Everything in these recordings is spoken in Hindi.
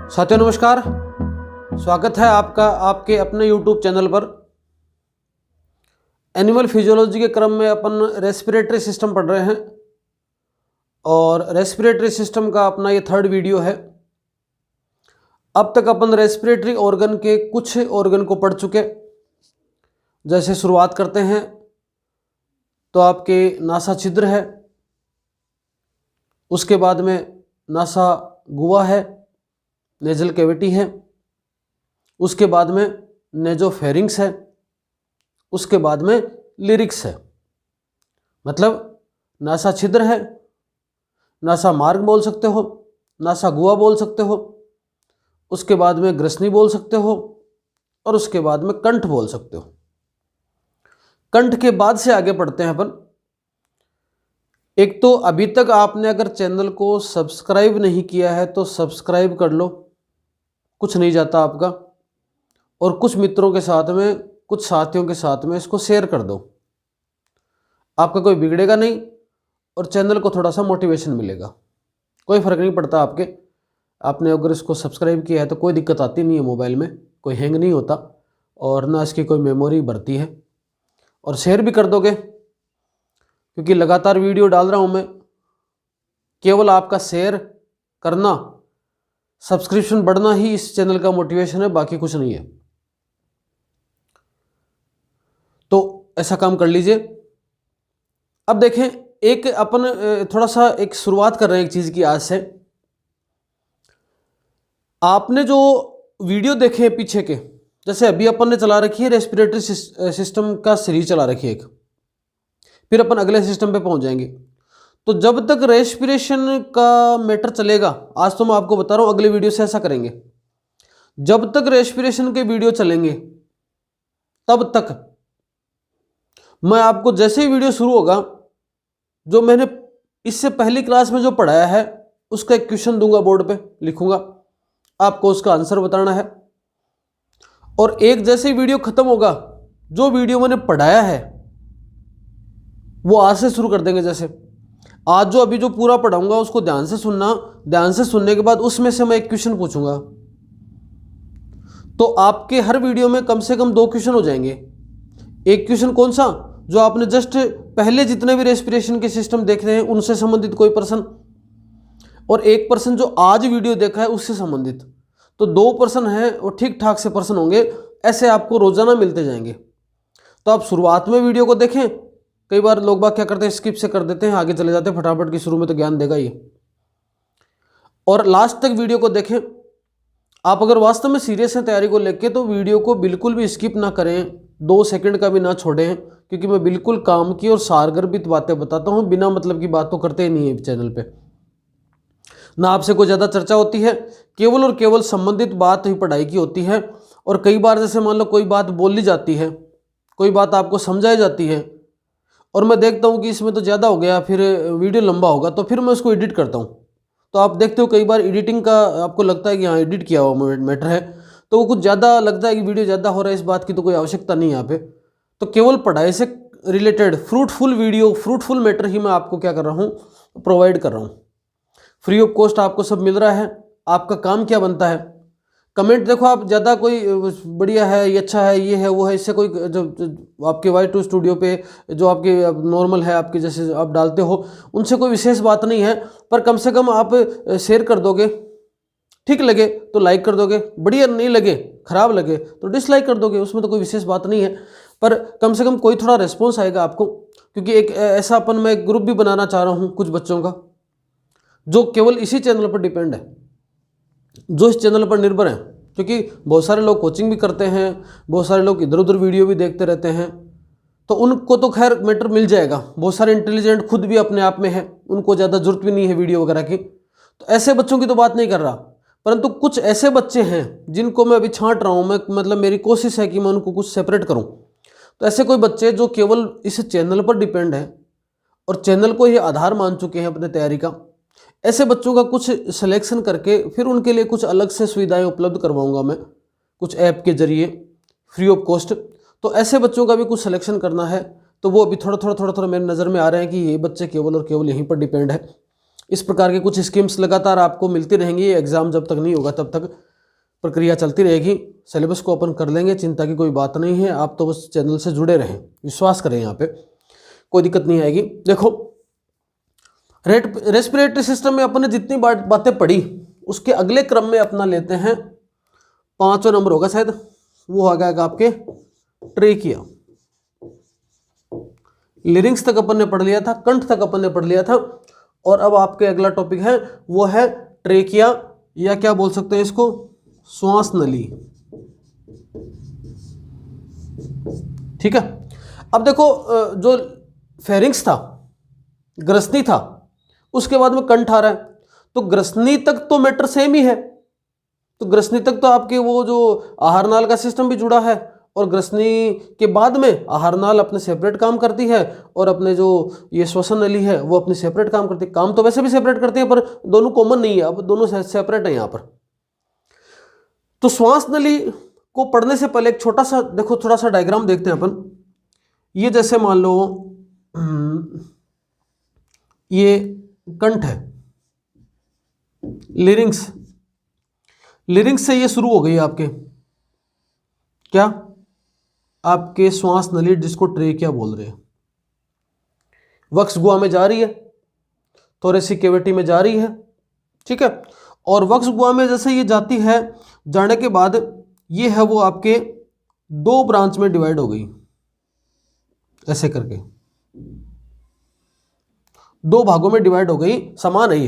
साथियों नमस्कार। स्वागत है आपका आपके अपने YouTube चैनल पर। एनिमल फिजियोलॉजी के क्रम में अपन रेस्पिरेटरी सिस्टम पढ़ रहे हैं और रेस्पिरेटरी सिस्टम का अपना ये 3rd वीडियो है। अब तक अपन रेस्पिरेटरी ऑर्गन के कुछ ऑर्गन को पढ़ चुके। जैसे शुरुआत करते हैं तो आपके नासा छिद्र है, उसके बाद में नासा गुहा है, नेजल कैविटी है, उसके बाद में नेजोफेरिंक्स है, उसके बाद में लिरिक्स है। मतलब नासा छिद्र है, नासा मार्ग बोल सकते हो, नासा गुहा बोल सकते हो, उसके बाद में ग्रसनी बोल सकते हो और उसके बाद में कंठ बोल सकते हो। कंठ के बाद से आगे पढ़ते हैं अपन। एक तो अभी तक आपने अगर चैनल को सब्सक्राइब नहीं किया है तो सब्सक्राइब कर लो, कुछ नहीं जाता आपका। और कुछ मित्रों के साथ में, कुछ साथियों के साथ में इसको शेयर कर दो, आपका कोई बिगड़ेगा नहीं और चैनल को थोड़ा सा मोटिवेशन मिलेगा। कोई फ़र्क नहीं पड़ता आपने अगर इसको सब्सक्राइब किया है तो कोई दिक्कत आती नहीं है, मोबाइल में कोई हैंग नहीं होता और ना इसकी कोई मेमोरी बढ़ती है। और शेयर भी कर दोगे क्योंकि लगातार वीडियो डाल रहा हूँ मैं। केवल आपका शेयर करना, सब्सक्रिप्शन बढ़ना ही इस चैनल का मोटिवेशन है, बाकी कुछ नहीं है। तो ऐसा काम कर लीजिए। अब देखें, एक अपन थोड़ा सा एक शुरुआत कर रहे हैं एक चीज़ की आज से। आपने जो वीडियो देखे हैं पीछे के, जैसे अभी अपन ने चला रखी है रेस्पिरेटरी सिस्टम का सीरीज चला रखी है एक, फिर अपन अगले सिस्टम पे पहुंच जाएंगे। तो जब तक रेस्पिरेशन का मैटर चलेगा, आज तो मैं आपको बता रहा हूं, अगले वीडियो से ऐसा करेंगे। जब तक रेस्पिरेशन के वीडियो चलेंगे तब तक मैं आपको जैसे ही वीडियो शुरू होगा, जो मैंने इससे पहली क्लास में जो पढ़ाया है उसका एक क्वेश्चन दूंगा, बोर्ड पे लिखूंगा, आपको उसका आंसर बताना है। और एक जैसे ही वीडियो खत्म होगा, जो वीडियो मैंने पढ़ाया है वो आज से शुरू कर देंगे। जैसे आज जो अभी जो पूरा पढ़ाऊंगा उसको ध्यान से सुनना। ध्यान से सुनने के बाद उसमें से मैं एक क्वेश्चन पूछूंगा, तो आपके हर वीडियो में कम से कम 2 क्वेश्चन हो जाएंगे। एक क्वेश्चन कौन सा, जो आपने जस्ट पहले जितने भी रेस्पिरेशन के सिस्टम देख रहे हैं उनसे संबंधित कोई पर्सन, और एक पर्सन जो आज वीडियो देखा है उससे संबंधित। तो 2 पर्सन हैं और ठीक ठाक से पर्सन होंगे। ऐसे आपको रोजाना मिलते जाएंगे। तो आप शुरुआत में वीडियो को देखें। कई बार लोग बाग क्या करते हैं, स्किप से कर देते हैं, आगे चले जाते हैं फटाफट की, शुरू में तो ज्ञान देगा ये। और लास्ट तक वीडियो को देखें। आप अगर वास्तव में सीरियस हैं तैयारी को लेके तो वीडियो को बिल्कुल भी स्किप ना करें, 2 सेकंड का भी ना छोड़ें, क्योंकि मैं बिल्कुल काम की और सारगर्भित बातें बताता हूं। बिना मतलब की बात तो करते ही नहीं है चैनल पे। ना आपसे कोई ज़्यादा चर्चा होती है, केवल और केवल संबंधित बात ही पढ़ाई की होती है। और कई बार जैसे मान लो कोई बात बोली जाती है, कोई बात आपको समझाई जाती है और मैं देखता हूँ कि इसमें तो ज़्यादा हो गया, फिर वीडियो लंबा होगा, तो फिर मैं उसको एडिट करता हूँ। तो आप देखते हो कई बार एडिटिंग का आपको लगता है कि हाँ एडिट किया हुआ मैटर है, तो वो कुछ ज़्यादा लगता है कि वीडियो ज़्यादा हो रहा है, इस बात की तो कोई आवश्यकता नहीं है यहाँ पे। तो केवल पढ़ाई से related fruitful video, fruitful matter ही मैं आपको क्या कर रहा हूँ, प्रोवाइड कर रहा हूँ। फ्री ऑफ कॉस्ट आपको सब मिल रहा है। आपका काम क्या बनता है, कमेंट देखो आप, ज़्यादा कोई बढ़िया है, ये अच्छा है, ये है, वो है, इससे कोई जो आपके Y2 स्टूडियो पे जो आपके नॉर्मल है, आपके जैसे आप डालते हो, उनसे कोई विशेष बात नहीं है। पर कम से कम आप शेयर कर दोगे, ठीक लगे तो लाइक कर दोगे, बढ़िया नहीं लगे, खराब लगे तो डिसलाइक कर दोगे, उसमें तो कोई विशेष बात नहीं है। पर कम से कम कोई थोड़ा रिस्पॉन्स आएगा आपको, क्योंकि एक ऐसा अपन मैं एक ग्रुप भी बनाना चाह रहा हूँ कुछ बच्चों का, जो केवल इसी चैनल पर डिपेंड है, जो इस चैनल पर निर्भर हैं। क्योंकि बहुत सारे लोग कोचिंग भी करते हैं, बहुत सारे लोग इधर उधर वीडियो भी देखते रहते हैं, तो उनको तो खैर मैटर मिल जाएगा। बहुत सारे इंटेलिजेंट खुद भी अपने आप में है, उनको ज़्यादा जरूरत भी नहीं है वीडियो वगैरह की। तो ऐसे बच्चों की तो बात नहीं कर रहा, परंतु कुछ ऐसे बच्चे हैं जिनको मैं अभी छांट रहा हूँ। मैं मतलब मेरी कोशिश है कि मैं उनको कुछ सेपरेट करूँ। तो ऐसे कोई बच्चे जो केवल इस चैनल पर डिपेंड है और चैनल को ही आधार मान चुके हैं अपने तैयारी का, ऐसे बच्चों का कुछ सिलेक्शन करके फिर उनके लिए कुछ अलग से सुविधाएं उपलब्ध करवाऊंगा मैं, कुछ ऐप के जरिए फ्री ऑफ कॉस्ट। तो ऐसे बच्चों का भी कुछ सिलेक्शन करना है, तो वो अभी थोड़ा थोड़ा मेरे नज़र में आ रहे हैं कि ये बच्चे केवल और केवल यहीं पर डिपेंड है। इस प्रकार के कुछ स्कीम्स लगातार आपको मिलती रहेंगी। एग्जाम जब तक नहीं होगा तब तक प्रक्रिया चलती रहेगी। सिलेबस को अपन कर लेंगे, चिंता की कोई बात नहीं है। आप तो बस चैनल से जुड़े रहें, विश्वास करें, यहाँ पे कोई दिक्कत नहीं आएगी। देखो रेस्पिरेटरी सिस्टम में अपन ने जितनी बातें पढ़ी उसके अगले क्रम में अपना लेते हैं 5वां नंबर होगा शायद, वो आ गया आपके ट्रेकिया। लिरिंग्स तक अपन ने पढ़ लिया था, कंठ तक अपन ने पढ़ लिया था, और अब आपके अगला टॉपिक है वो है ट्रेकिया, या क्या बोल सकते हैं इसको, श्वास नली। ठीक है। अब देखो जो फेरिंग्स था, ग्रसनी था, उसके बाद में कंठ आ रहा है, तो ग्रसनी तक तो मैटर सेम ही है। तो ग्रसनी तक तो आपके वो जो आहार नाल का सिस्टम भी जुड़ा है, और ग्रसनी के बाद में आहार नाल अपने सेपरेट काम करती है, और अपने जो ये श्वसन नली है वो अपने सेपरेट काम करती है। काम तो वैसे भी सेपरेट करती है, पर दोनों कॉमन नहीं है, अब दोनों सेपरेट है यहाँ पर। तो श्वास नली को पढ़ने से पहले एक छोटा सा देखो, थोड़ा सा डायग्राम देखते हैं अपन। ये जैसे मान लो ये कंठ है, लिरिंग्स, लिरिंग्स से ये शुरू हो गई आपके क्या, आपके श्वास नली, जिसको ट्रेकिया बोल रहे हैं। वक्ष गुहा में जा रही है, थोरेसिक कैविटी में जा रही है, ठीक है। और वक्ष गुहा में जैसे ये जाती है, जाने के बाद ये है वो आपके 2 ब्रांच में डिवाइड हो गई, ऐसे करके 2 भागों में डिवाइड हो गई। समान है ये,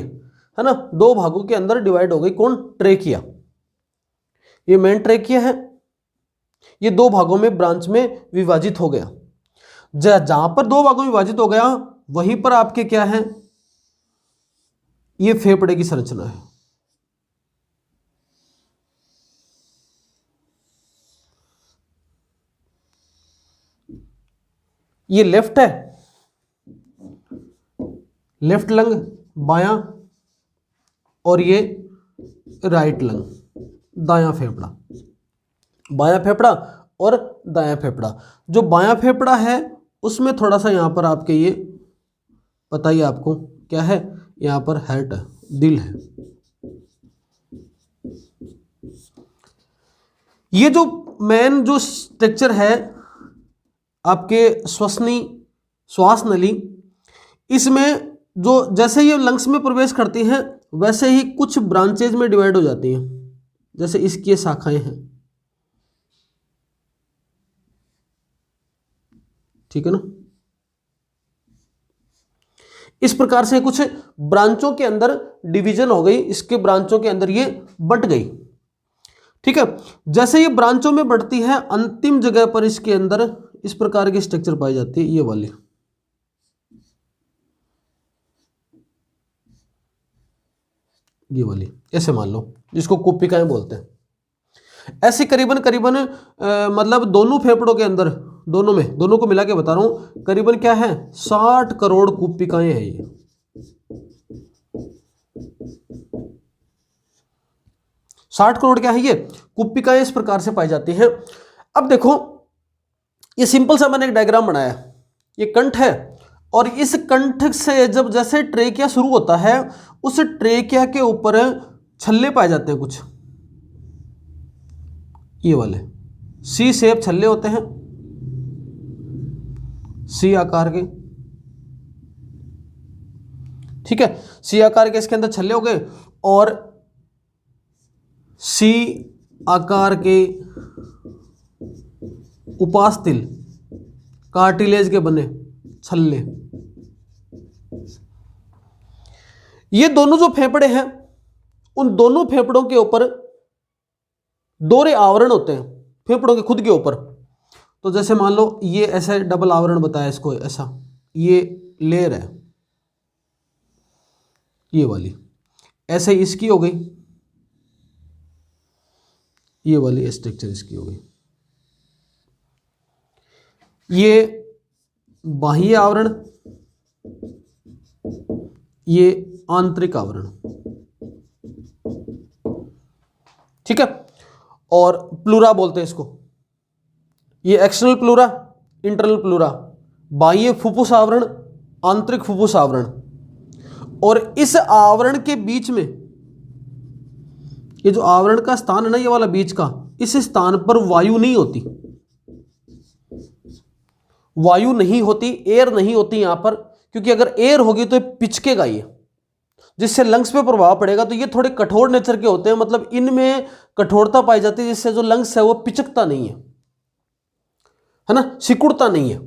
है ना, 2 भागों के अंदर डिवाइड हो गई। कौन, ट्रेकिया। ये मेन ट्रेकिया है, ये 2 भागों में ब्रांच में विभाजित हो गया। जहां पर 2 भागों में विभाजित हो गया वहीं पर आपके क्या है, ये फेफड़े की संरचना है। ये लेफ्ट है, लेफ्ट लंग बायां, और ये राइट लंग दायां फेफड़ा। बायां फेफड़ा और दायां फेफड़ा। जो बायां फेफड़ा है उसमें थोड़ा सा यहाँ पर आपके ये पता ही आपको क्या है, यहाँ पर हार्ट है, दिल है। ये जो मेन जो स्ट्रक्चर है आपके श्वास नली, इसमें जो जैसे ये लंग्स में प्रवेश करती हैं वैसे ही कुछ ब्रांचेज में डिवाइड हो जाती हैं, जैसे इसकी शाखाएं हैं, ठीक है ना। इस प्रकार से कुछ ब्रांचों के अंदर डिवीजन हो गई, इसके ब्रांचों के अंदर ये बट गई, ठीक है। जैसे ये ब्रांचों में बढ़ती है, अंतिम जगह पर इसके अंदर इस प्रकार की स्ट्रक्चर पाई जाती है, ये वाली, ये वाली, ऐसे मान लो, जिसको कुपिकाएं बोलते हैं। ऐसे करीबन मतलब दोनों फेफड़ों के अंदर, दोनों को मिला के बता रहा हूं, करीबन क्या है, 60 करोड़ कुपिकाएं हैं ये। 60 करोड़ क्या है ये कुपिकाएं इस प्रकार से पाई जाती हैं। अब देखो ये सिंपल सा मैंने एक डायग्राम बनाया, ये कंठ है, और इस कंठ से जब जैसे ट्रेकिया शुरू होता है, उस ट्रेकिया के ऊपर छल्ले पाए जाते हैं कुछ, ये वाले सी शेप छल्ले होते हैं, सी आकार के, ठीक है। सी आकार के इसके अंदर छल्ले हो गए, और सी आकार के उपास्थल कार्टिलेज के बने छल्ले। ये दोनों जो फेफड़े हैं, उन दोनों फेफड़ों के ऊपर दोहरे आवरण होते हैं, फेफड़ों के खुद के ऊपर। तो जैसे मान लो ये ऐसा डबल आवरण बताया इसको, ऐसा ये लेयर है, ये वाली, ऐसे इसकी हो गई, ये वाली स्ट्रक्चर इसकी हो गई। ये बाह्य आवरण, ये आंतरिक आवरण, ठीक है। और प्लूरा बोलते हैं इसको, ये एक्सटर्नल प्लूरा, इंटरनल प्लूरा, बाह्य फुफ्फुस आवरण, आंतरिक फुफ्फुस आवरण। और इस आवरण के बीच में, ये जो आवरण का स्थान है ना, ये वाला बीच का, इस स्थान पर वायु नहीं होती, वायु नहीं होती, एयर नहीं होती यहां पर, क्योंकि अगर एयर होगी तो पिचकेगा ये, जिससे लंग्स पे प्रभाव पड़ेगा। तो ये थोड़े कठोर नेचर के होते हैं, मतलब इनमें कठोरता पाई जाती है, जिससे जो लंग्स है वो पिचकता नहीं है ना, सिकुड़ता नहीं है।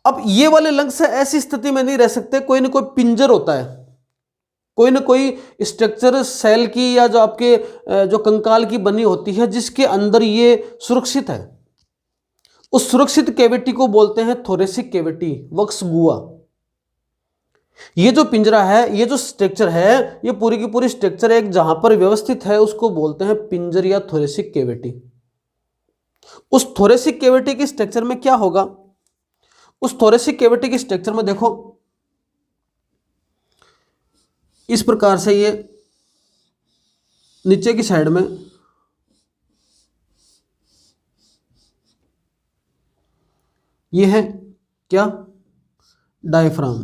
अब ये वाले लंग्स ऐसी स्थिति में नहीं रह सकते, कोई ना कोई पिंजर होता है, कोई ना कोई स्ट्रक्चर सेल की या जो आपके जो कंकाल की बनी होती है, जिसके अंदर ये सुरक्षित है। उस सुरक्षित कैविटी को बोलते हैं थोरेसिक कैविटी, वक्स गुहा। ये जो पिंजरा है, ये जो स्ट्रक्चर है, ये पूरी की पूरी स्ट्रक्चर एक जहां पर व्यवस्थित है, उसको बोलते हैं पिंजर या थोरेसिक कैविटी। उस थोरेसिक कैविटी की स्ट्रक्चर में क्या होगा? उस थोरेसिक कैविटी की स्ट्रक्चर में देखो, इस प्रकार से ये नीचे की साइड में ये है क्या? डायफ्राम।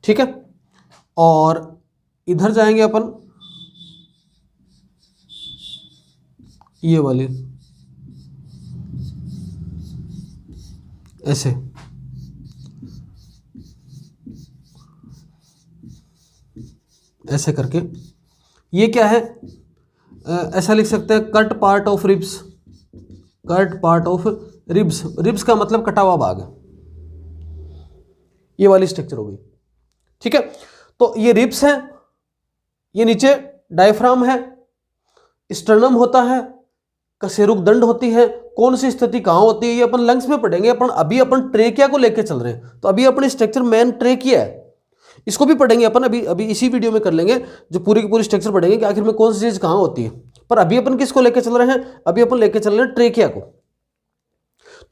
ठीक है, और इधर जाएंगे अपन, ये वाली ऐसे, ऐसे करके, ये क्या है? ऐसा लिख सकते हैं, cut part of ribs, cut part of ribs. Ribs का मतलब कटा हुआ भाग, ये वाली स्ट्रक्चर हो गई। ठीक है, तो ये रिब्स है, ये नीचे डायफ्राम है, स्टर्नम होता है, कशेरुक दंड होती है। कौन सी स्थिति कहां होती है ये अपन लंग्स में पढ़ेंगे। अभी अपन ट्रेकिया को लेके चल रहे हैं, तो अभी अपने स्ट्रक्चर मेन ट्रेकिया है, इसको भी पढ़ेंगे अपन। अभी इसी वीडियो में कर लेंगे, जो पूरी की पूरी स्ट्रक्चर पढ़ेंगे कि आखिर में कौन सी चीज कहां होती है। पर अभी अपन किसको लेके चल रहे हैं? अभी अपन लेके चल रहे हैं ट्रेकिया को।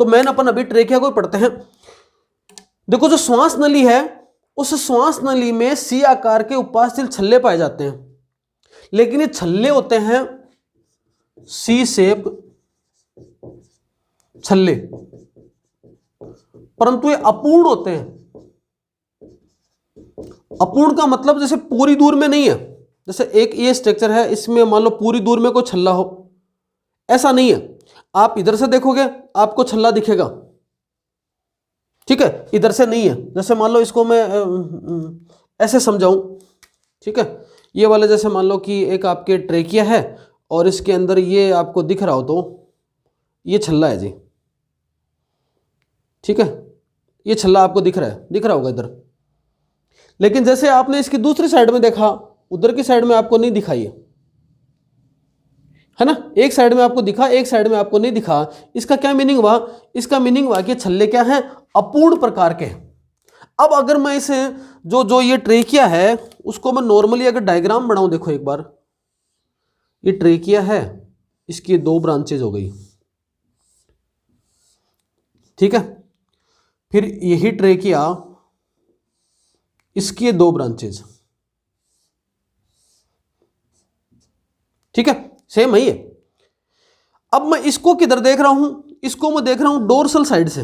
तो मेन अपन अभी ट्रेकिया को पढ़ते हैं। देखो, जो श्वास नली है, उस श्वास नली में सी आकार के उपास्थल छल्ले पाए जाते हैं, लेकिन ये छल्ले होते हैं सी शेप छल्ले, परंतु ये अपूर्ण होते हैं। अपूर्ण का मतलब जैसे पूरी दूर में नहीं है, जैसे एक ये स्ट्रक्चर है, इसमें मान लो पूरी दूर में कोई छल्ला हो, ऐसा नहीं है। आप इधर से देखोगे आपको छल्ला दिखेगा, ठीक है, इधर से नहीं है। जैसे मान लो इसको मैं ऐसे समझाऊं, ठीक है, ये वाले जैसे मान लो कि एक आपके ट्रेकिया है और इसके अंदर ये आपको दिख रहा हो, तो ये छल्ला है जी, ठीक है, ये छल्ला आपको दिख रहा होगा इधर। लेकिन जैसे आपने इसकी दूसरी साइड में देखा, उधर की साइड में आपको नहीं दिखाई है ना, एक साइड में आपको दिखा, एक साइड में आपको नहीं दिखा। इसका क्या मीनिंग हुआ? इसका मीनिंग हुआ कि छल्ले क्या हैं? अपूर्ण प्रकार के। अब अगर मैं इसे जो ये ट्रेकिया है, उसको मैं नॉर्मली अगर डायग्राम बनाऊं, देखो एक बार, ये ट्रेकिया है, इसकी दो ब्रांचेज हो गई, ठीक है, फिर यही ट्रेकिया, इसकी दो ब्रांचेज, ठीक है, सेम है ये। अब मैं इसको किधर देख रहा हूं? इसको मैं देख रहा हूं डोर्सल साइड से।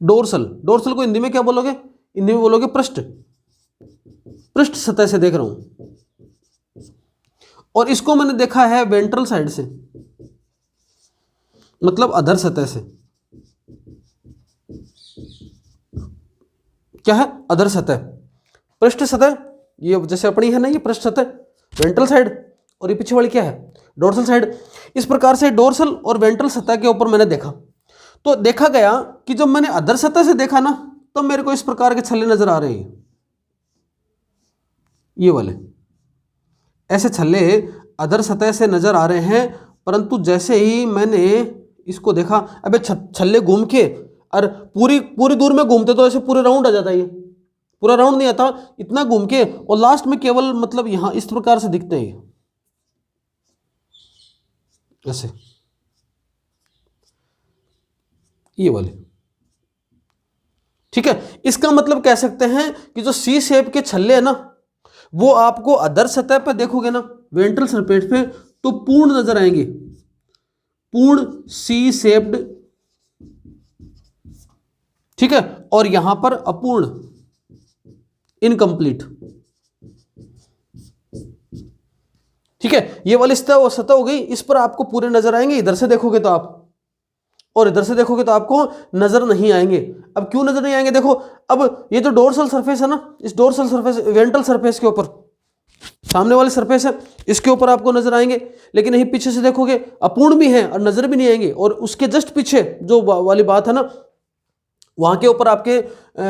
डोर्सल को हिंदी में क्या बोलोगे? हिंदी में बोलोगे पृष्ठ, पृष्ठ सतह से देख रहा हूं। और इसको मैंने देखा है वेंट्रल साइड से, मतलब अधर सतह से। क्या है? अधर सतह। पृष्ठ सतह ये जैसे अपनी है ना, ये पृष्ठ सतह वेंट्रल साइड, और ये पीछे वाली क्या है? Dorsal side. इस प्रकार से डोर्सल और वेंट्रल सतह के ऊपर मैंने देखा, तो देखा गया कि जब मैंने अधर सतह से देखा ना, तो मेरे को इस प्रकार के छल्ले नजर आ रहे हैं, ये वाले ऐसे छल्ले अधर सतह से नजर आ रहे हैं। परंतु जैसे ही मैंने इसको देखा, अबे छल्ले घूम के, और पूरी दूर में घूमते तो ऐसे पूरे राउंड आ जाता है, ये पूरा राउंड नहीं आता, इतना घूम के, और लास्ट में केवल मतलब यहां इस प्रकार से दिखते हैं ऐसे, ये वाले, ठीक है। इसका मतलब कह सकते हैं कि जो सी शेप के छल्ले है ना, वो आपको अधर सतह पे देखोगे ना, वेंट्रल सरफेस पे, तो पूर्ण नजर आएंगे, पूर्ण सी शेप्ड ठीक है, और यहां पर अपूर्ण, इनकम्प्लीट। ठीक है, ये वाली सतह हो गई, इस पर आपको पूरे नजर आएंगे। इधर से देखोगे तो आप, और इधर से देखोगे तो आपको नजर नहीं आएंगे। अब क्यों नजर नहीं आएंगे? देखो, अब ये जो डोर्सल सरफेस है ना, इस डोर्सल सरफेस, वेंट्रल सरफेस के ऊपर, सामने वाली सरफेस है, इसके ऊपर आपको नजर आएंगे। लेकिन यही पीछे से देखोगे अपूर्ण भी है और नजर भी नहीं आएंगे। और उसके जस्ट पीछे जो वाली बात है ना, वहां के ऊपर आपके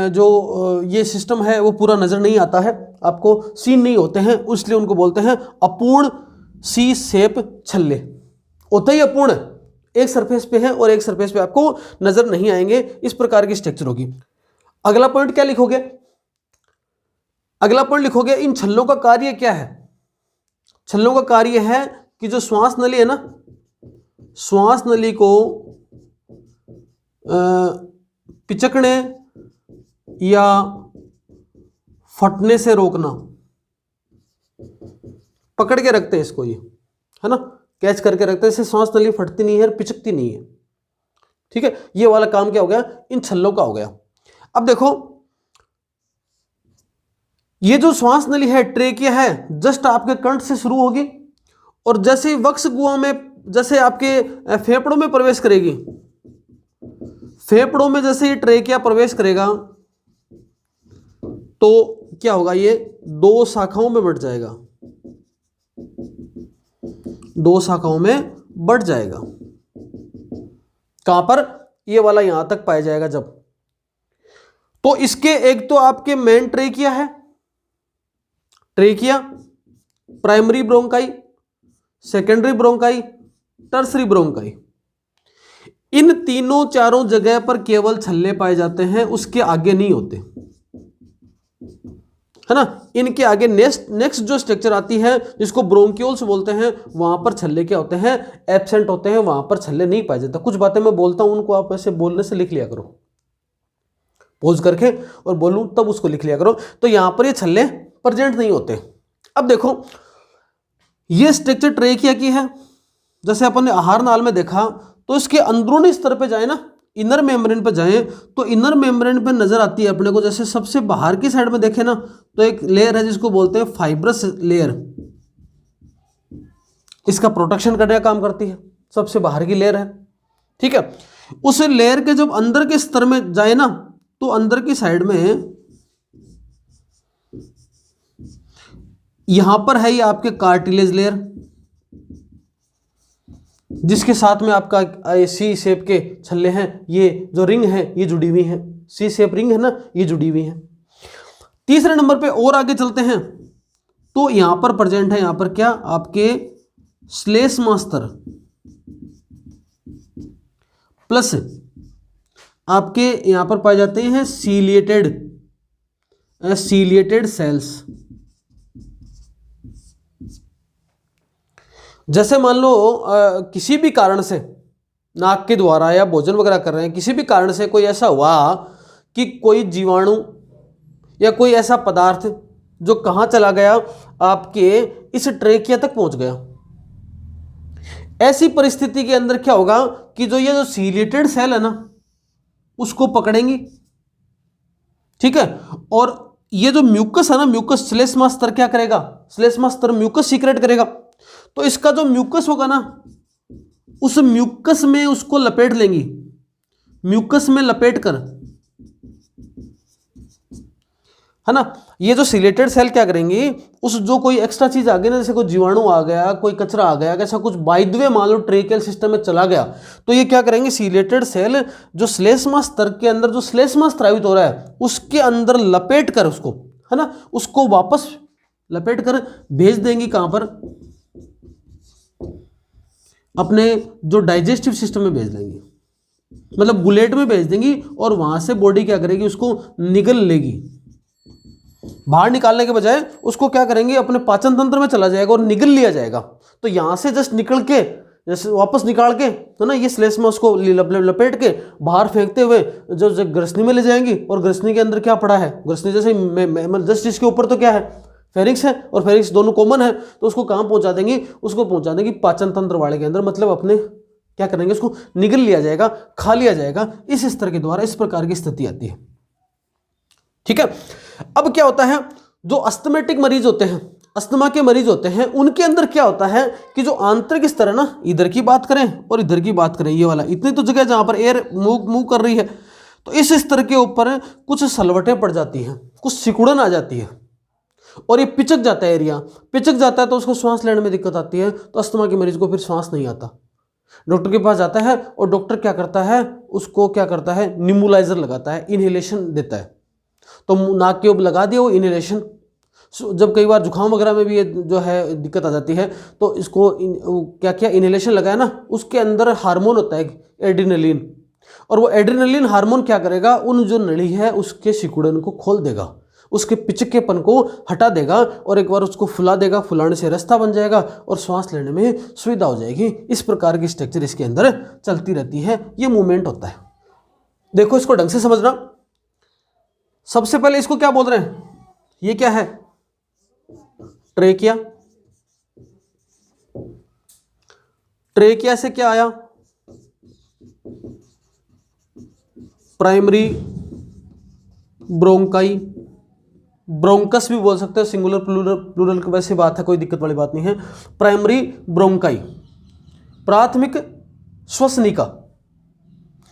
जो ये सिस्टम है वो पूरा नजर नहीं आता है, आपको सीन नहीं होते हैं, इसलिए उनको बोलते हैं अपूर्ण सी शेप छल्ले। होता ही अपूर्ण है, एक सरफेस पे है और एक सरफेस पे आपको नजर नहीं आएंगे, इस प्रकार की स्ट्रक्चर होगी। अगला पॉइंट क्या लिखोगे? अगला पॉइंट लिखोगे इन छल्लों का कार्य क्या है? छल्लों का कार्य है कि जो श्वास नली है ना, श्वास नली को पिचकने या फटने से रोकना। पकड़ के रखते हैं इसको, ये है ना, कैच करके रखते हैं, इससे श्वास नली फटती नहीं है और पिचकती नहीं है। ठीक है, ये वाला काम क्या हो गया? इन छल्लों का हो गया। अब देखो, ये जो श्वास नली है, ट्रेकिया है, जस्ट आपके कंठ से शुरू होगी और जैसे ही वक्ष गुहा में, जैसे आपके फेफड़ों में प्रवेश करेगी, फेफड़ों में जैसे ये ट्रेकिया प्रवेश करेगा तो क्या होगा? ये दो शाखाओं में बढ़ जाएगा, दो शाखाओं में बढ़ जाएगा। कहां पर? ये वाला यहां तक पाया जाएगा जब। तो इसके एक तो आपके मेन ट्रेकिया है, trachea, primary bronchi, secondary bronchi, tertiary bronchi. इन तीनों चारों जगह पर केवल छल्ले पाए जाते हैं, उसके आगे नहीं होते, है ना। इनके आगे नेक्स्ट जो स्ट्रक्चर आती है जिसको ब्रोंक्यूल्स बोलते हैं, वहां पर छल्ले क्या होते हैं? एब्सेंट होते हैं, वहां पर छल्ले नहीं पाए जाते। कुछ बातें मैं बोलता हूं, उनको आप ऐसे बोलने से लिख लिया करो, पॉज करके और बोलूं तब उसको लिख लिया करो। तो यहां पर ये छल्ले प्रेजेंट नहीं होते। अब देखो, ये स्ट्रक्चर ट्रेकिया की है, जैसे अपन ने आहार नाल में देखा, तो इसके अंदरूनी स्तर पे जाए ना, इनर मेम्ब्रेन पे जाएं, तो इनर मेम्ब्रेन पे नजर आती है अपने को, जैसे सबसे बाहर की साइड में देखें ना, तो एक लेयर है जिसको बोलते हैं फाइब्रस लेयर। इसका प्रोटेक्शन करने का काम करती है, सबसे बाहर की लेयर है। ठीक है, उस लेयर के जब अंदर के स्तर में जाए ना, तो अंदर की साइड में यहां पर है ये आपके कार्टिलेज लेयर, जिसके साथ में आपका सी शेप के छल्ले हैं, ये जो रिंग है ये जुड़ी हुई है, सी शेप रिंग है ना, ये जुड़ी हुई है। तीसरे नंबर पे और आगे चलते हैं, तो यहां पर प्रेजेंट है, यहां पर क्या? आपके श्लेष्मा स्तर प्लस आपके यहां पर पाए जाते हैं सीलिएटेड सेल्स। जैसे मान लो किसी भी कारण से नाक के द्वारा या भोजन वगैरह कर रहे हैं, किसी भी कारण से कोई ऐसा हुआ कि कोई जीवाणु या कोई ऐसा पदार्थ जो कहाँ चला गया? आपके इस ट्रेकिया तक पहुंच गया। ऐसी परिस्थिति के अंदर क्या होगा कि जो ये जो सीलिएटेड सेल है ना, उसको पकड़ेंगी। ठीक है, और ये जो म्यूकस है ना, म्यूकस श्लेष्मा स्तर क्या करेगा? श्लेष्मा स्तर म्यूकस सीक्रेट करेगा। तो इसका जो म्यूकस होगा ना, उस म्यूकस में उसको लपेट लेंगी, म्यूकस में लपेट कर, है ना। ये जो सिलेटेड सेल क्या करेंगी? उस जो कोई एक्स्ट्रा चीज आ गई ना, जैसे कोई जीवाणु आ गया, कोई कचरा आ गया, ऐसा कुछ बाय द वे मान लो ट्रेकियल सिस्टम में चला गया, तो ये क्या करेंगे? सिलेटेड सेल जो श्लेष्मा स्तर के अंदर, जो श्लेष्मा स्रावित हो रहा है, उसके अंदर लपेट कर उसको, है ना, उसको वापस लपेट कर भेज देंगी। कहां पर? अपने जो डाइजेस्टिव सिस्टम में भेज देंगी, मतलब गुलेट में भेज देंगी, और वहां से बॉडी क्या करेगी? उसको निगल लेगी। बाहर निकालने के बजाय उसको क्या करेंगे? अपने पाचन तंत्र में चला जाएगा और निगल लिया जाएगा। तो यहां से जस्ट निकल के, जैसे वापस निकाल के, तो ना ये श्लेष्मा उसको लपेट के बाहर फेंकते हुए जो ग्रसनी में ले जाएंगी, और ग्रसनी के अंदर क्या पड़ा है? ग्रसनी जैसे जस्ट इसके ऊपर तो क्या है? फेरिक्स है, और फेरिक्स दोनों कॉमन है, तो उसको कहाँ पहुंचा देंगी? उसको पहुंचा देंगी पाचन तंत्र वाले के अंदर, मतलब अपने क्या करेंगे, उसको निगल लिया जाएगा, खा लिया जाएगा। इस स्तर के द्वारा इस प्रकार की स्थिति आती है। ठीक है। अब क्या होता है, जो अस्थमेटिक मरीज होते हैं, अस्थमा के मरीज होते हैं, उनके अंदर क्या होता है कि जो आंतरिक स्तर है ना, इधर की बात करें और इधर की बात करें, ये वाला इतनी तो जगह जहां पर एयर मूव कर रही है, तो इस स्तर के ऊपर कुछ सलवटें पड़ जाती हैं, कुछ सिकुड़न आ जाती है और ये पिचक जाता है, एरिया पिचक जाता है तो उसको सांस लेने में दिक्कत आती है। तो अस्थमा के मरीज को फिर सांस नहीं आता, डॉक्टर के पास जाता है और डॉक्टर क्या करता है, उसको क्या करता है, निम्बुलाइजर लगाता है, इनहेलेशन देता है। तो नाक के ऊपर लगा दिया वो इनहेलेशन। जब कई बार जुकाम वगैरह में भी ये जो है दिक्कत आ जाती है, तो इसको क्या क्या इनहेलेशन लगाया ना, उसके अंदर हार्मोन होता है एड्रेनलिन, और वो एड्रेनलिन हार्मोन क्या करेगा, उन जो नली है उसके सिकुड़न को खोल देगा, उसके पिचकेपन को हटा देगा और एक बार उसको फुला देगा, फुलाने से रास्ता बन जाएगा और सांस लेने में सुविधा हो जाएगी। इस प्रकार की स्ट्रक्चर इसके अंदर चलती रहती है, ये मूवमेंट होता है। देखो इसको ढंग से समझना। सबसे पहले इसको क्या बोल रहे हैं, ये क्या है, ट्रेकिया। ट्रेकिया से क्या आया, प्राइमरी ब्रोंकाई, ब्रोंकस भी बोल सकते हो, सिंगुलर प्लूरल की वैसे बात है, कोई दिक्कत वाली बात नहीं है। प्राइमरी ब्रोंकाई, प्राथमिक श्वसनिका,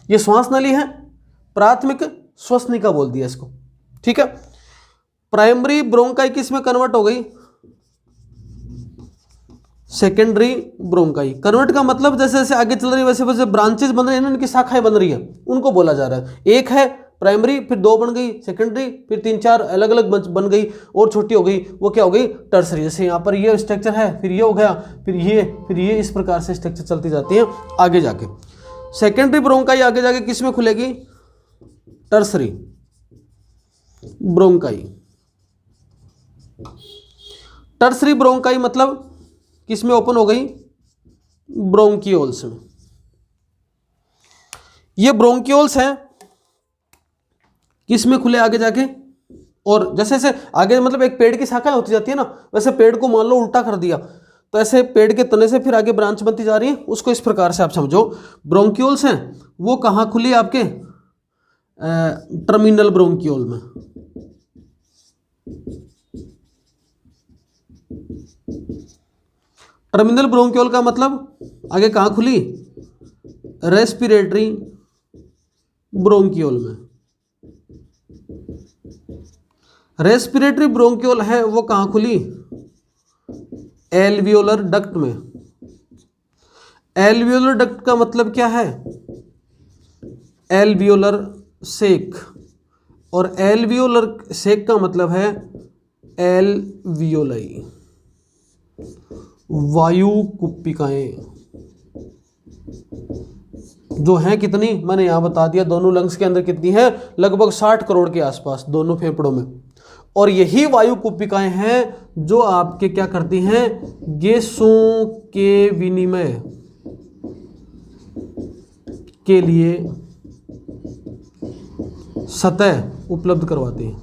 ये श्वास नली है, प्राथमिक श्वसनिका बोल दिया इसको। ठीक है। प्राइमरी ब्रोंकाई किस में कन्वर्ट हो गई, सेकेंडरी ब्रोंकाई। कन्वर्ट का मतलब जैसे जैसे आगे चल रही है वैसे वैसे ब्रांचेस बन रही है ना, इनकी शाखाएं बन रही है, उनको बोला जा रहा है। एक है प्राइमरी, फिर 2 बन गई सेकेंडरी, फिर 3-4 अलग अलग बन गई और छोटी हो गई, वो क्या हो गई, टर्सरी। जैसे यहाँ पर ये स्ट्रक्चर है, फिर ये हो गया, फिर ये, इस प्रकार से स्ट्रक्चर चलती जाती है आगे जाके। सेकेंडरी ब्रोंकाई आगे जाके किस में खुलेगी, टर्सरी ब्रोंकाई। टर्सरी ब्रोंकाई मतलब किस में ओपन हो गई, ब्रोंकियोल्स में। ये ब्रोंकियोल्स हैं, किस में खुले आगे जाके, और जैसे जैसे आगे मतलब एक पेड़ की शाखा होती जाती है ना, वैसे पेड़ को मान लो उल्टा कर दिया, तो ऐसे पेड़ के तने से फिर आगे ब्रांच बनती जा रही है, उसको इस प्रकार से आप समझो। ब्रोंकियोल्स हैं वो कहाँ खुली, आपके टर्मिनल ब्रोंकियोल में। टर्मिनल ब्रोंकियोल का मतलब आगे कहाँ खुली, रेस्पिरेटरी ब्रोंकियोल में। रेस्पिरेटरी ब्रोंकियोल है वो कहाँ खुली, एल्वियोलर डक्ट में। एल्वियोलर डक्ट का मतलब क्या है, एल्वियोलर सेक, और एल्वियोलर सेक का मतलब है एल्वियोलाई, वायु कुप्पिकाएं जो हैं कितनी, मैंने यहां बता दिया, दोनों लंग्स के अंदर कितनी है, लगभग 60 करोड़ के आसपास दोनों फेफड़ों में। और यही वायु कुप्पिकाएं हैं जो आपके क्या करती हैं, गैसों के विनिमय के लिए सतह उपलब्ध करवाती हैं।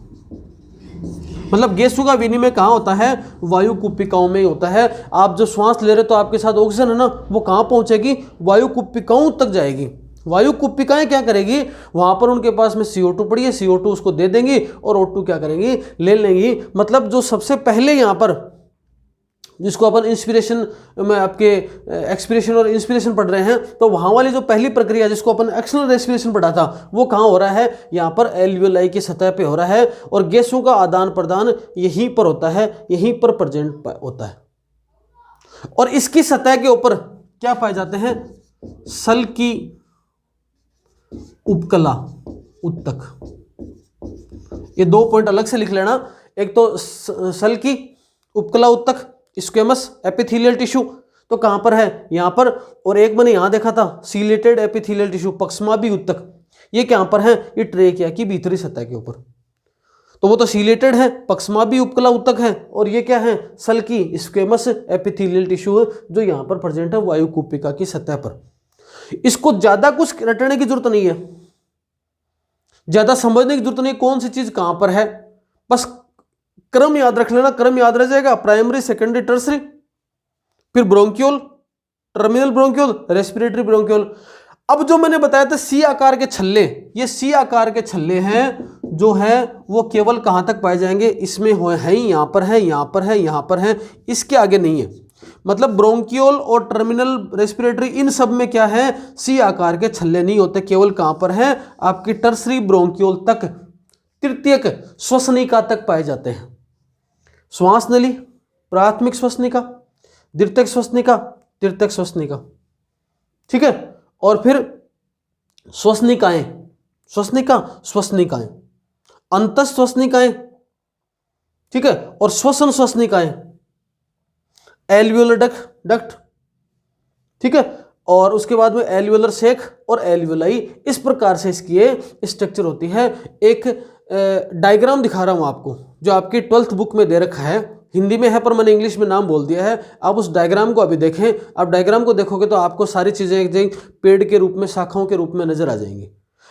मतलब गैसों का विनिमय कहाँ होता है, वायु कुप्पिकाओं में ही होता है। आप जो श्वास ले रहे तो आपके साथ ऑक्सीजन है ना, वो कहाँ पहुंचेगी, वायु कुप्पिकाओं तक जाएगी। वायु कुप्पिकाएं क्या करेगी, वहां पर उनके पास में CO2 पड़ी है, CO2 उसको दे देंगी और O2 क्या करेंगी, ले लेंगी। मतलब जो सबसे पहले यहाँ पर जिसको अपन इंस्पिरेशन में आपके एक्सपिरेशन और इंस्पिरेशन पढ़ रहे हैं, तो वहां वाली जो पहली प्रक्रिया जिसको अपन एक्सटर्नल रेस्पिरेशन पढ़ा था, वो कहाँ हो रहा है, यहाँ पर एल्वियोलाई की सतह पे हो रहा है। और गैसों का आदान प्रदान यहीं पर होता है, यहीं पर प्रेजेंट होता है। और इसकी सतह के ऊपर क्या पाए जाते हैं, सल की उपकला उत्तक। ये 2 पॉइंट अलग से लिख लेना, एक तो सल की उपकला उत्तक स्क्वेमस एपिथेलियल टिश्यू, तो कहां पर है, यहां पर, और एक मैंने यहां देखा था सीलेटेड एपिथेलियल टिश्यू पक्ष्माभी उत्तक, ये कहां पर है, ये ट्रेकिया की भीतरी सतह के ऊपर। तो वो तो सीलेटेड है, पक्ष्माभी उपकला उत्तक है, और ये क्या है, सल की स्क्वेमस एपिथेलियल टिश्यू जो यहां पर प्रेजेंट है वायु कुप्पिका की सतह पर। इसको ज्यादा कुछ रटने की जरूरत नहीं है, ज्यादा समझने की जरूरत नहीं, कौन सी चीज कहां पर है, बस क्रम याद रख लेना, क्रम याद रह जाएगा, प्राइमरी सेकेंडरी टर्सरी, फिर bronchiole, terminal bronchiole, respiratory bronchiole. अब जो मैंने बताया था सी आकार के छल्ले, ये सी आकार के छल्ले हैं जो है वो केवल कहां तक पाए जाएंगे, इसमें है यहां पर है, यहां पर है, यहां पर है, इसके आगे नहीं है। मतलब ब्रोंकियोल और टर्मिनल रेस्पिरेटरी इन सब में क्या है, सी आकार के छल्ले नहीं होते, केवल कहां पर है, आपकी टर्सरी ब्रोंकियोल तक, तृतीयक श्वसनिका तक पाए जाते हैं। श्वास नली, प्राथमिक श्वसनिका, द्वितीयक श्वसनिका, तृतीयक श्वसनिका, ठीक है। और फिर श्वसनिकाएं, श्वसनिका, श्वसनिकाएं, अंतःश्वसनिकाएं, ठीक है, और श्वसन श्वसनिकाएं, एल्वियोलर डक्ट, ठीक है, और उसके बाद में एल्वियोलर सेक और एल्वियोलाई। इस प्रकार से इसकी ये स्ट्रक्चर होती है। एक डायग्राम दिखा रहा हूं आपको जो आपकी 12th बुक में दे रखा है, हिंदी में है पर मैंने इंग्लिश में नाम बोल दिया है। आप उस डायग्राम को अभी देखें, आप डायग्राम को देखोगे तो आपको सारी चीजें एक पेड़ के रूप में, शाखाओं के रूप में नजर आ जाएंगी।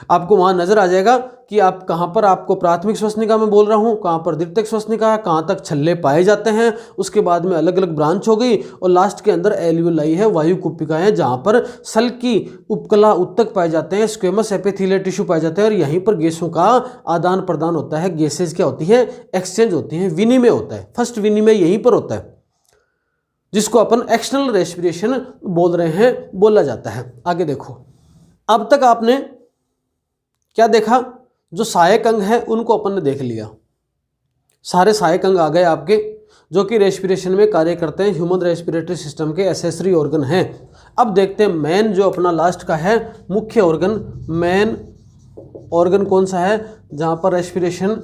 आपको वहां नजर आ जाएगा कि आप कहां पर आपको प्राथमिक श्वसनिका में बोल रहा हूं, कहां पर द्वितीयक श्वसनिका, कहां तक छल्ले पाए जाते हैं, उसके बाद में अलग अलग ब्रांच हो गई, और लास्ट के अंदर एल्वियोलाई है, वायु कुपिकाएं, जहां पर सल की उपकला उत्तक पाए जाते हैं, स्क्वेमस एपिथेलियल टिश्यू पाए जाते हैं, और यहीं पर गैसों का आदान प्रदान होता है। गैसेज क्या होती है, एक्सचेंज होती है, विनिमय होता है। फर्स्ट विनिमय यहीं पर होता है, जिसको अपन एक्सटर्नल रेस्पिरेशन बोल रहे हैं, बोला जाता है। आगे देखो, अब तक आपने क्या देखा, जो सहायक अंग है उनको अपन ने देख लिया, सारे सहायक अंग आ गए आपके, जो कि रेस्पिरेशन में कार्य करते हैं, ह्यूमन रेस्पिरेटरी सिस्टम के एसेसरी ऑर्गन हैं। अब देखते हैं मेन जो अपना लास्ट का है मुख्य ऑर्गन, मेन ऑर्गन कौन सा है जहां पर रेस्पिरेशन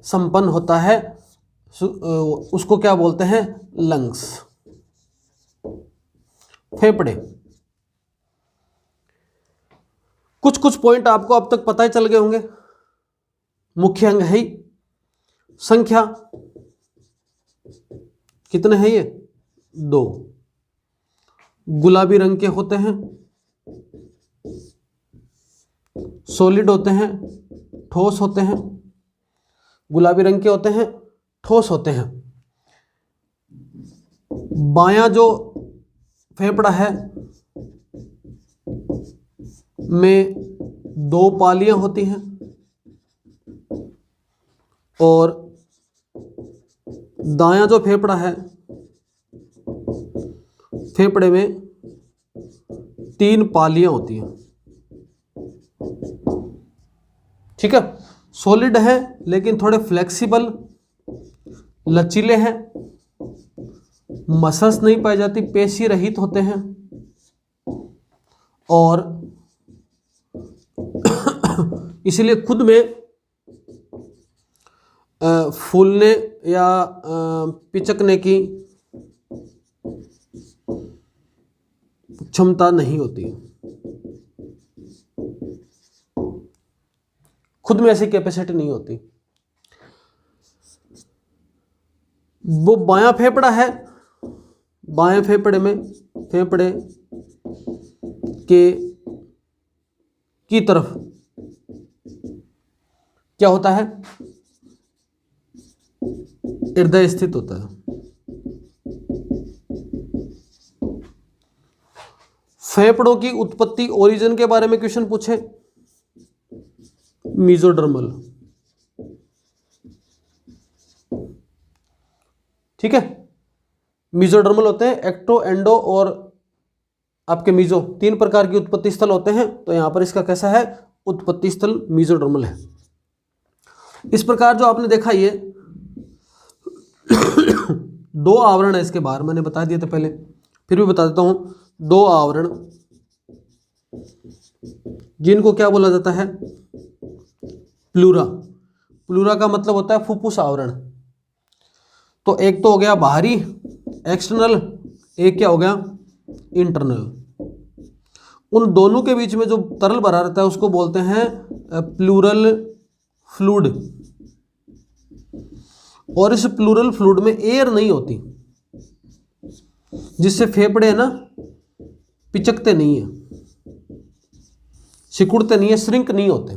संपन्न होता है, उसको क्या बोलते हैं, लंग्स, फेफड़े। कुछ कुछ पॉइंट आपको अब तक पता ही चल गए होंगे। मुख्य अंग है, संख्या कितने हैं, ये 2, गुलाबी रंग के होते हैं, सॉलिड होते हैं, ठोस होते हैं, गुलाबी रंग के होते हैं, ठोस होते हैं। बायां जो फेफड़ा है में 2 पालियां होती हैं, और दायां जो फेफड़ा है, फेफड़े में 3 पालियां होती हैं, ठीक है। सॉलिड है लेकिन थोड़े फ्लेक्सिबल, लचीले हैं, मसल्स नहीं पाई जाती, पेशी रहित होते हैं, और इसलिए खुद में फूलने या पिचकने की क्षमता नहीं होती, खुद में ऐसी कैपेसिटी नहीं होती। वो बायां फेफड़ा है, बाएं फेफड़े में, फेफड़े की तरफ क्या होता है, हृदय स्थित होता है। फेफड़ों की उत्पत्ति, ओरिजिन के बारे में क्वेश्चन पूछे, मीजोडर्मल, ठीक है। मीजोडर्मल होते हैं, एक्टो, एंडो और आपके मीजो, 3 प्रकार की उत्पत्ति स्थल होते हैं। तो यहां पर इसका कैसा है, उत्पत्ति स्थल मीजोडर्मल है। इस प्रकार जो आपने देखा, ये 2 आवरण है इसके बाहर, मैंने बता दिया था पहले, फिर भी बता देता हूं। 2 आवरण जिनको क्या बोला जाता है, प्लूरा। प्लूरा का मतलब होता है फुफ्फुस आवरण। तो एक तो हो गया बाहरी, एक्सटर्नल, एक क्या हो गया, इंटरनल। उन दोनों के बीच में जो तरल भरा रहता है उसको बोलते हैं प्लूरल फ्लूइड। और इस प्लूरल फ्लूइड में एयर नहीं होती, जिससे फेफड़े है ना पिचकते नहीं है, सिकुड़ते नहीं है, श्रिंक नहीं होते,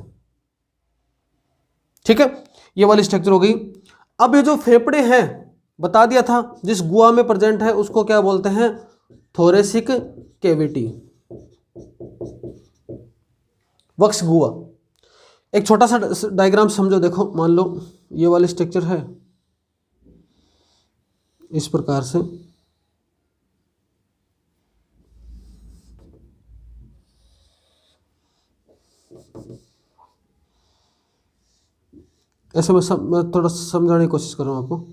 ठीक है। ये वाली स्ट्रक्चर हो गई। अब ये जो फेफड़े हैं बता दिया था, जिस गुहा में प्रेजेंट है उसको क्या बोलते हैं, थोरेसिक कैविटी, वक्ष गुहा। एक छोटा सा डायग्राम समझो, देखो मान लो ये वाली स्ट्रक्चर है इस प्रकार से, ऐसे मैं थोड़ा समझाने की कोशिश कर रहा हूँ आपको,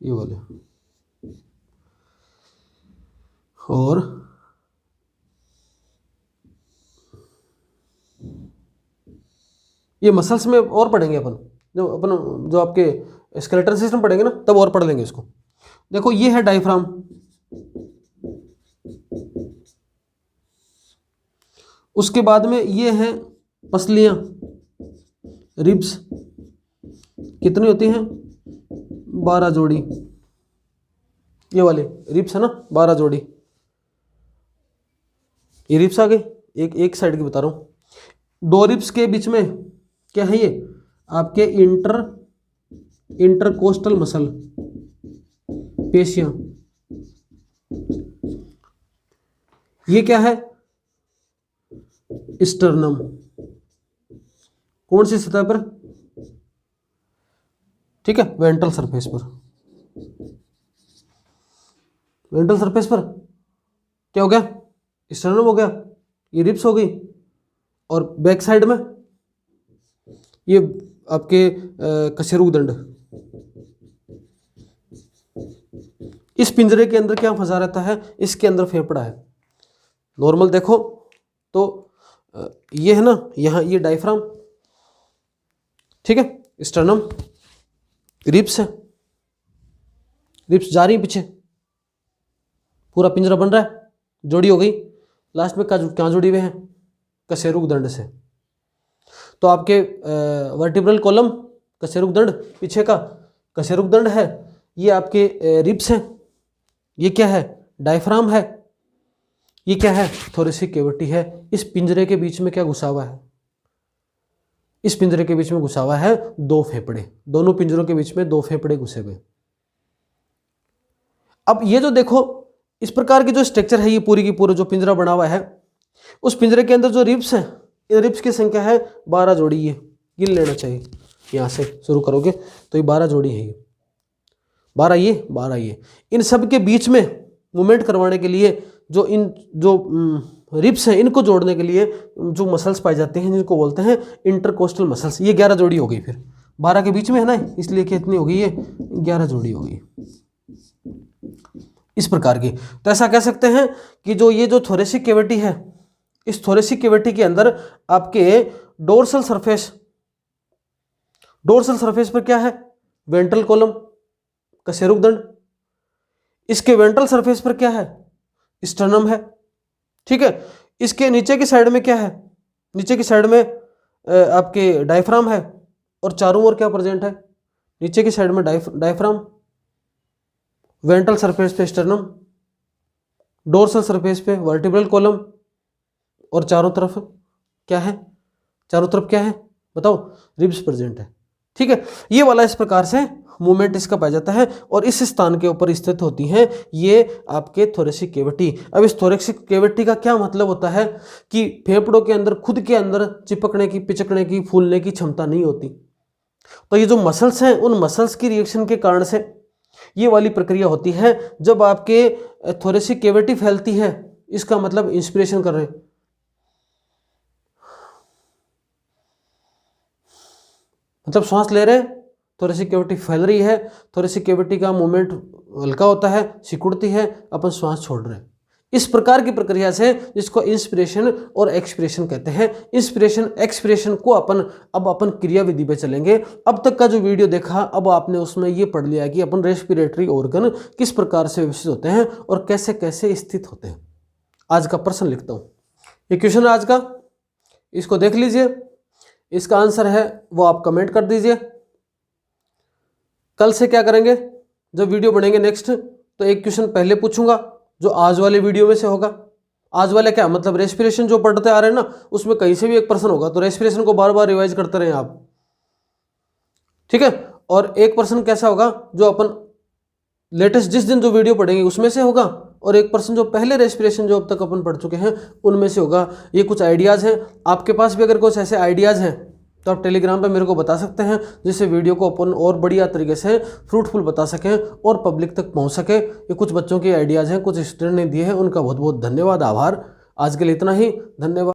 ये वाले, और ये मसल्स में और पढ़ेंगे अपन, जो आपके स्केलेटल सिस्टम पढ़ेंगे ना तब और पढ़ लेंगे इसको। देखो ये है डायफ्राम, उसके बाद में ये हैं पसलियां, रिब्स, कितनी होती हैं 12 जोड़ी, ये वाले रिब्स है ना 12 जोड़ी, ये रिब्स आ गए, एक साइड की बता रहा हूं। 2 रिब्स के बीच में क्या है, ये आपके इंटरकोस्टल मसल, पेशियां, ये क्या है स्टर्नम, कौन सी सतह पर, ठीक है वेंट्रल सरफेस पर, वेंट्रल सरफेस पर क्या हो गया स्टर्नम हो गया, ये रिब्स हो गई, और बैक साइड में ये आपके कशेरुकदंड। इस पिंजरे के अंदर क्या फंसा रहता है, इसके अंदर फेफड़ा है। नॉर्मल देखो तो ये है ना यहाँ ये डायफ्राम, ठीक है, स्टर्नम, रिब्स है, रिब्स जा रही है पीछे, पूरा पिंजरा बन रहा है, जोड़ी हो गई, लास्ट में क्या जुड़ी हुए हैं कशेरुकदंड से। तो आपके वर्टिब्रल कॉलम कशेरुकदंड, पीछे का कशेरुकदंड है, ये आपके रिब्स हैं, ये क्या है डायफ्राम है, ये क्या है थोरेसिक कैविटी है। इस पिंजरे के बीच में क्या घुसा हुआ है, इस पिंजरे के बीच में घुसा हुआ है 2 फेफड़े, दोनों पिंजरों के बीच में 2 फेफड़े घुसे हुए। अब ये जो देखो इस प्रकार की जो स्ट्रक्चर है, ये पूरी की पूरी जो पिंजरा बना हुआ है, उस पिंजरे के अंदर जो रिब्स हैं, इन रिब्स की संख्या है 12 जोड़ी, ये गिन लेना चाहिए, यहाँ से शुरू करोगे तो ये 12 जोड़ी है, ये 12 ये 12 ये। इन सब के बीच में मूवमेंट करवाने के लिए जो रिब्स हैं, इनको जोड़ने के लिए जो मसल्स पाए जाते हैं जिनको बोलते हैं इंटरकोस्टल मसल्स, ये 11 जोड़ी हो गई। फिर 12 के बीच में है ना, इसलिए कितनी हो गई ये 11 जोड़ी हो गई इस प्रकार की। तो ऐसा कह सकते हैं कि ये जो थोरेसिक कैविटी है, इस थोरेसिक कैविटी के अंदर आपके डोर्सल सरफेस पर क्या है वेंट्रल कॉलम कशेरुकदंड, इसके वेंट्रल सरफेस पर क्या है स्टर्नम है, ठीक है। इसके नीचे की साइड में क्या है, नीचे की साइड में आपके डायफ्राम है, और चारों ओर क्या प्रेजेंट है, नीचे की साइड में डायफ्राम, वेंट्रल सरफेस पे स्टर्नम, डोर्सल सरफेस पे वर्टिब्रल कॉलम, और चारों तरफ क्या है, चारों तरफ क्या है बताओ रिब्स प्रेजेंट है, ठीक है। ये वाला इस प्रकार से मूवमेंट इसका पाया जाता है, और इस स्थान के ऊपर स्थित होती हैं ये आपके थोरेसिक कैविटी। अब इस थोरेसिक कैविटी का क्या मतलब होता है कि फेफड़ों के अंदर खुद के अंदर चिपकने की, पिचकने की, फूलने की क्षमता नहीं होती। तो ये जो मसल्स हैं, उन मसल्स की रिएक्शन के कारण से ये वाली प्रक्रिया होती है। जब आपके थोरेसिक कैविटी फैलती है, इसका मतलब इंस्पिरेशन कर रहे हैं, मतलब श्वास ले रहे हैं, थोरेसिक कैविटी फैल रही है, थोरेसिक कैविटी का मूवमेंट हल्का होता है, सिकुड़ती है, अपन श्वास छोड़ रहे हैं। इस प्रकार की प्रक्रिया से, जिसको इंस्पिरेशन और एक्सपिरेशन कहते हैं, इंस्पिरेशन एक्सपिरेशन को अपन क्रिया विधि पे चलेंगे। अब तक का जो वीडियो देखा, अब आपने उसमें ये पढ़ लिया कि अपन रेस्पिरेटरी ऑर्गन किस प्रकार से विकसित होते हैं और कैसे कैसे स्थित होते हैं। आज का प्रश्न लिखता हूँ, ये क्वेश्चन आज का, इसको देख लीजिए, इसका आंसर है वो आप कमेंट कर दीजिए। कल से क्या करेंगे, जब वीडियो बनेंगे नेक्स्ट, तो एक क्वेश्चन पहले पूछूंगा जो आज वाले वीडियो में से होगा। आज वाले क्या मतलब रेस्पिरेशन जो पढ़ते आ रहे हैं ना, उसमें कहीं से भी एक प्रश्न होगा, तो रेस्पिरेशन को बार बार रिवाइज करते रहें आप, ठीक है। और एक प्रश्न कैसा होगा जो अपन लेटेस्ट जिस दिन जो वीडियो पढ़ेंगे उसमें से होगा, और 1% जो पहले रेस्पिरेशन जो अब तक अपन पढ़ चुके हैं उनमें से होगा। ये कुछ आइडियाज़ हैं, आपके पास भी अगर कुछ ऐसे आइडियाज़ हैं तो आप टेलीग्राम पे मेरे को बता सकते हैं, जिससे वीडियो को अपन और बढ़िया तरीके से फ्रूटफुल बता सकें और पब्लिक तक पहुंच सके। ये कुछ बच्चों के आइडियाज़ हैं, कुछ स्टूडेंट ने दिए हैं, उनका बहुत बहुत धन्यवाद, आभार। आज के लिए इतना ही, धन्यवाद।